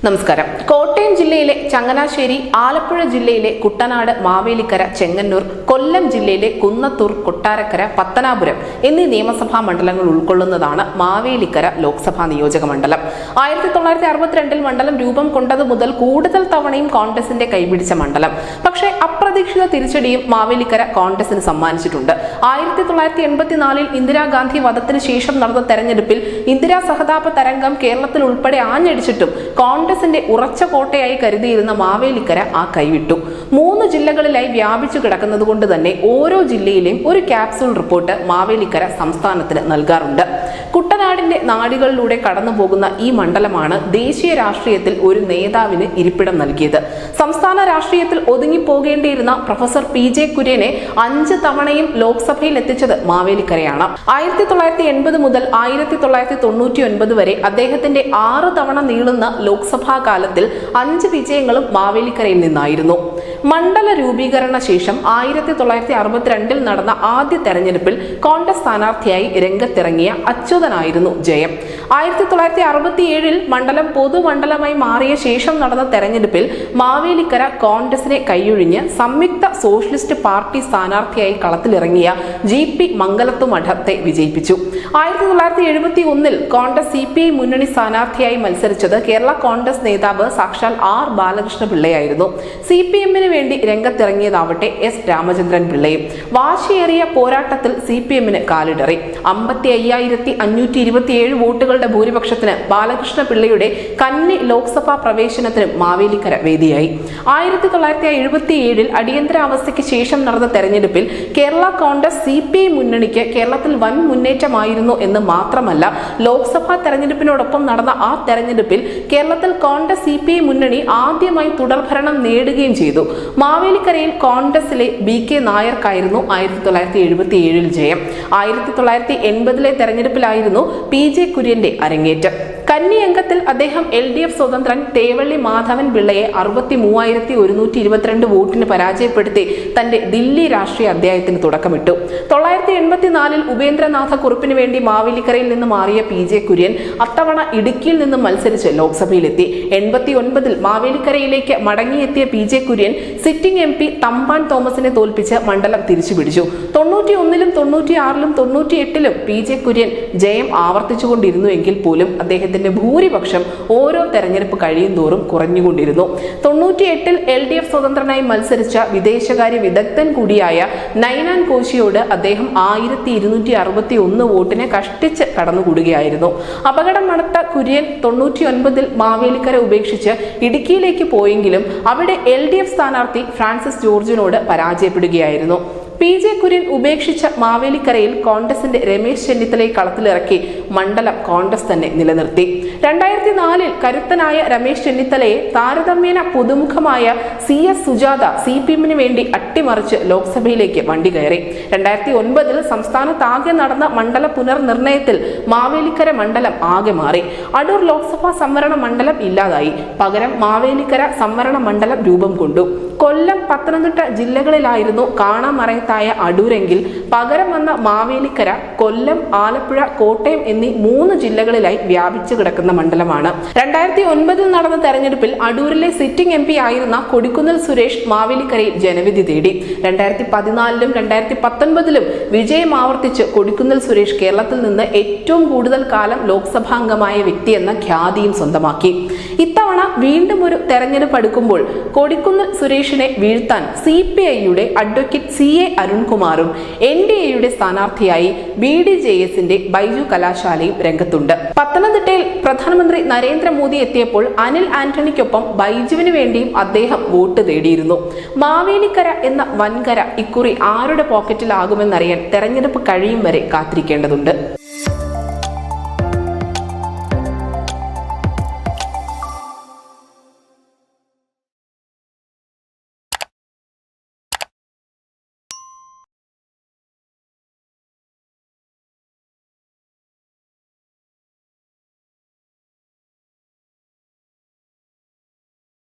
നമസ്കാരം. കോട്ടയം ജില്ലയിലെ ചങ്ങനാശ്ശേരി, ആലപ്പുഴ ജില്ലയിലെ കുട്ടനാട്, മാവേലിക്കര, ചെങ്ങന്നൂർ, കൊല്ലം ജില്ലയിലെ കുന്നത്തൂർ, കൊട്ടാരക്കര, പത്തനാപുരം എന്നീ നിയമസഭാ മണ്ഡലങ്ങൾ ഉൾക്കൊള്ളുന്നതാണ് മാവേലിക്കര ലോക്സഭാ നിയോജക മണ്ഡലം. 1962 മണ്ഡലം രൂപം കൊണ്ടതു മുതൽ കൂടുതൽ തവണയും കോൺഗ്രസിന്റെ കൈപിടിച്ച മണ്ഡലം. പക്ഷേ അപ്രതീക്ഷിത തിരിച്ചടിയും മാവേലിക്കര കോൺഗ്രസിന് സമ്മാനിച്ചിട്ടുണ്ട്. 1984 ഇന്ദിരാഗാന്ധി വധത്തിന് ശേഷം നടന്ന തെരഞ്ഞെടുപ്പിൽ ഇന്ദിരാ സഹതാപ തരംഗം കേരളത്തിൽ ഉൾപ്പെടെ ആഞ്ഞടിച്ചിട്ടും കോൺഗ്രസിന്റെ ഉറച്ച കോട്ടയായി കരുതിയിരുന്ന മാവേലിക്കര ആ കൈവിട്ടു. 3 ജില്ലകളിലായി വ്യാപിച്ചു കിടക്കുന്നത് കൊണ്ട് തന്നെ ഓരോ ജില്ലയിലെയും ഒരു ക്യാപ്സൂൾ റിപ്പോർട്ട് മാവേലിക്കര സംസ്ഥാനത്തിന് നൽകാറുണ്ട്. കുട്ടനാടിന്റെ നാടുകളിലൂടെ കടന്നുപോകുന്ന ഈ മണ്ഡലമാണ് ദേശീയ രാഷ്ട്രീയത്തിൽ ഒരു നേതാവിന് ഇരിപ്പിടം നൽകിയത്. സംസ്ഥാന രാഷ്ട്രീയത്തിൽ ഒതുങ്ങിപ്പോകേണ്ടിയിരുന്ന പ്രൊഫസർ PJ കുര്യനെ 5 തവണയും ലോക്സഭയിൽ എത്തിച്ചത് മാവേലിക്കരയാണ്. 1980 മുതൽ 1999 വരെ അദ്ദേഹത്തിന്റെ 6 തവണ നീളുന്ന ലോക്സഭാ കാലത്തിൽ 5 വിജയങ്ങളും മാവേലിക്കരയിൽ നിന്നായിരുന്നു. മണ്ഡല രൂപീകരണ ശേഷം 1962 നടന്ന ആദ്യ തെരഞ്ഞെടുപ്പിൽ കോൺഗ്രസ് സ്ഥാനാർത്ഥിയായി രംഗത്തിറങ്ങിയ അച്യുതനായിരുന്നു ജയം. 1967 മണ്ഡലം പൊതുമണ്ഡലമായി മാറിയ ശേഷം നടന്ന തെരഞ്ഞെടുപ്പിൽ മാവേലിക്കര കോൺഗ്രസിനെ കൈയൊഴിഞ്ഞ് സംയുക്ത സോഷ്യലിസ്റ്റ് പാർട്ടി സ്ഥാനാർത്ഥിയായി കളത്തിലിറങ്ങിയ GP മംഗലത്തു മഠത്തെ വിജയിപ്പിച്ചു. 1971 കോൺഗ്രസ് CPI മുന്നണി സ്ഥാനാർത്ഥിയായി മത്സരിച്ചത് കേരള കോൺഗ്രസ് നേതാവ് സാക്ഷാൽ R ബാലകൃഷ്ണ പിള്ളയായിരുന്നു. CPM-ന് വേണ്ടി രംഗത്തിറങ്ങിയതാവട്ടെ S രാമചന്ദ്രൻ പിള്ളയും. വാശിയേറിയ പോരാട്ടത്തിൽ CPM-ന് കാലിടറി. 55,527 വോട്ടുകളുടെ ഭൂരിപക്ഷത്തിന് ബാലകൃഷ്ണ പിള്ളയുടെ കന്നി ലോക്സഭാ പ്രവേശനത്തിനും മാവേലിക്കര വേദിയായി. 1977 അടിയന്തരാവസ്ഥയ്ക്ക് ശേഷം നടന്ന തെരഞ്ഞെടുപ്പിൽ കേരള കോൺഗ്രസ് CPI മുന്നണിക്ക് കേരളത്തിൽ വൻ മുന്നേറ്റമായിരുന്നു എന്ന് മാത്രമല്ല, ലോക്സഭാ തെരഞ്ഞെടുപ്പിനോടൊപ്പം നടന്ന ആ തെരഞ്ഞെടുപ്പിൽ കേരളത്തിൽ കോൺഗ്രസ് CPI മുന്നണി ആദ്യമായി തുടർഭരണം നേടുകയും ചെയ്തു. മാവേലിക്കരയിൽ കോൺഗ്രസിലെ BK നായർക്കായിരുന്നു 1977 ജയം. 1980 തെരഞ്ഞെടുപ്പിലായിരുന്നു PJ കുര്യന്റെ അരങ്ങേറ്റം. കന്നി അംഗത്തിൽ അദ്ദേഹം LDF സ്വതന്ത്രൻ തേവള്ളി മാധവൻ പിള്ളയെ 63,122 വോട്ടിന് പരാജയപ്പെടുത്തി തന്റെ ദില്ലി രാഷ്ട്രീയ അധ്യായത്തിന് തുടക്കമിട്ടു. 1984 ഉപേന്ദ്രനാഥ കുറുപ്പിന് വേണ്ടി മാവേലിക്കരയിൽ നിന്ന് മാറിയ PJ കുര്യൻ അത്തവണ ഇടുക്കിയിൽ നിന്നും മത്സരിച്ച് ലോക്സഭയിലെത്തി. 89 മാവേലിക്കരയിലേക്ക് മടങ്ങിയെത്തിയ PJ Kurian sitting MP Thampan തോമസിനെ തോൽപ്പിച്ച് മണ്ഡലം തിരിച്ചുപിടിച്ചു. 91 96 98 PJ കുര്യൻ ജയം ആവർത്തിച്ചുകൊണ്ടിരുന്നു എങ്കിൽ പോലും അദ്ദേഹത്തിന്റെ ഭൂരിപക്ഷം ഓരോ തെരഞ്ഞെടുപ്പ് കഴിയും തോറും കുറഞ്ഞുകൊണ്ടിരുന്നു. 98 LDF സ്വതന്ത്രനായി മത്സരിച്ച വിദേശകാര്യ വിദഗ്ധൻ കൂടിയായ നൈനാൻ കോശിയോട് അദ്ദേഹം 1261 വോട്ടിനെ കഷ്ടിച്ച് കടന്നുകൂടുകയായിരുന്നു. അപകടം മണത്ത കുര്യൻ 99 മാവേലിക്കര ഉപേക്ഷിച്ച് ഇടുക്കിയിലേക്ക് പോയെങ്കിലും അവിടെ LDF സ്ഥാനാർത്ഥി ഫ്രാൻസിസ് ജോർജിനോട് പരാജയപ്പെടുകയായിരുന്നു. PJ കുര്യൻ ഉപേക്ഷിച്ച മാവേലിക്കരയിൽ കോൺഗ്രസിന്റെ രമേശ് ചെന്നിത്തലയെ കളത്തിലിറക്കി മണ്ഡലം കോൺഗ്രസ് തന്നെ നിലനിർത്തി. 2004 കരുത്തനായ രമേശ് ചെന്നിത്തലയെ താരതമ്യേന പുതുമുഖമായ CS സുജാത CPM-ന് വേണ്ടി അട്ടിമറിച്ച് ലോക്സഭയിലേക്ക് വണ്ടി കയറി. 2009 സംസ്ഥാനത്താകെ നടന്ന മണ്ഡല പുനർനിർണയത്തിൽ മാവേലിക്കര മണ്ഡലം ആകെ മാറി. അടൂർ ലോക്സഭാ സംവരണ മണ്ഡലം ഇല്ലാതായി. പകരം മാവേലിക്കര സംവരണ മണ്ഡലം രൂപം കൊണ്ടു. കൊല്ലം, പത്തനംതിട്ട ജില്ലകളിലായിരുന്നു കാണാമറയത്തായ അടൂരെങ്കിൽ പകരം വന്ന മാവേലിക്കര കൊല്ലം, ആലപ്പുഴ, കോട്ടയം എന്നീ 3 ജില്ലകളിലായി വ്യാപിച്ചു കിടക്കുന്ന മണ്ഡലമാണ്. 2009 നടന്ന തെരഞ്ഞെടുപ്പിൽ അടൂരിലെ സിറ്റിംഗ് MP ആയിരുന്ന കൊടിക്കുന്നിൽ സുരേഷ് മാവേലിക്കരയിൽ ജനവിധി തേടി. 2014 2019 വിജയം ആവർത്തിച്ച് കൊടിക്കുന്നിൽ സുരേഷ് കേരളത്തിൽ നിന്ന് ഏറ്റവും കൂടുതൽ കാലം ലോക്സഭാംഗമായ വ്യക്തിയെന്ന ഖ്യാതിയും സ്വന്തമാക്കി. ഇത്തവണ വീണ്ടും ഒരു തെരഞ്ഞെടുപ്പ് അടുക്കുമ്പോൾ കൊടിക്കുന്നിൽ സുരേഷിനെ വീഴ്ത്താൻ CPI-യുടെ അഡ്വക്കേറ്റ് CA അരുൺകുമാറും NDA-യുടെ സ്ഥാനാർത്ഥിയായി BDJS-ന്റെ ബൈജു കലാശാലയും രംഗത്തുണ്ട്. പത്തനംതിട്ടയിൽ പ്രധാനമന്ത്രി നരേന്ദ്രമോദി എത്തിയപ്പോൾ അനിൽ ആന്റണിക്കൊപ്പം ബൈജുവിന് വേണ്ടിയും അദ്ദേഹം വോട്ട് തേടിയിരുന്നു. മാവേലിക്കര എന്ന വൻകര ഇക്കുറി ആരുടെ പോക്കറ്റിലാകുമെന്നറിയാൻ തെരഞ്ഞെടുപ്പ് കഴിയും വരെ കാത്തിരിക്കേണ്ടതുണ്ട്.